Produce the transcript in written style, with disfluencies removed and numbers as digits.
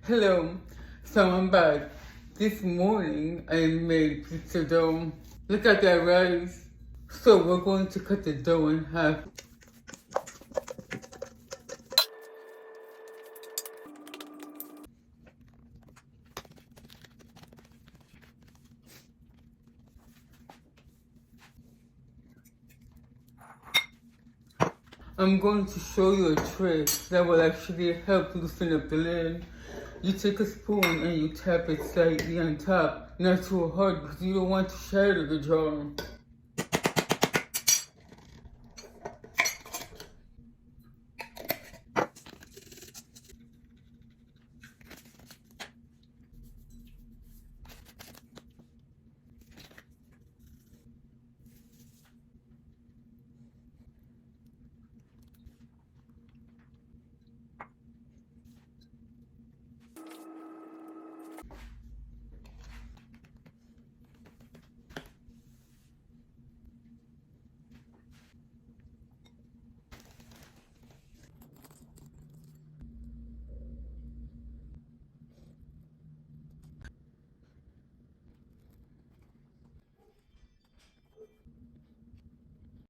Hello, so I'm back. This morning I made pizza dough. Look at that rice. So we're going to cut the dough in half. I'm going to show you a trick that will actually help loosen up the lid. You take a spoon and you tap it slightly on top, not too hard because you don't want to shatter the jar.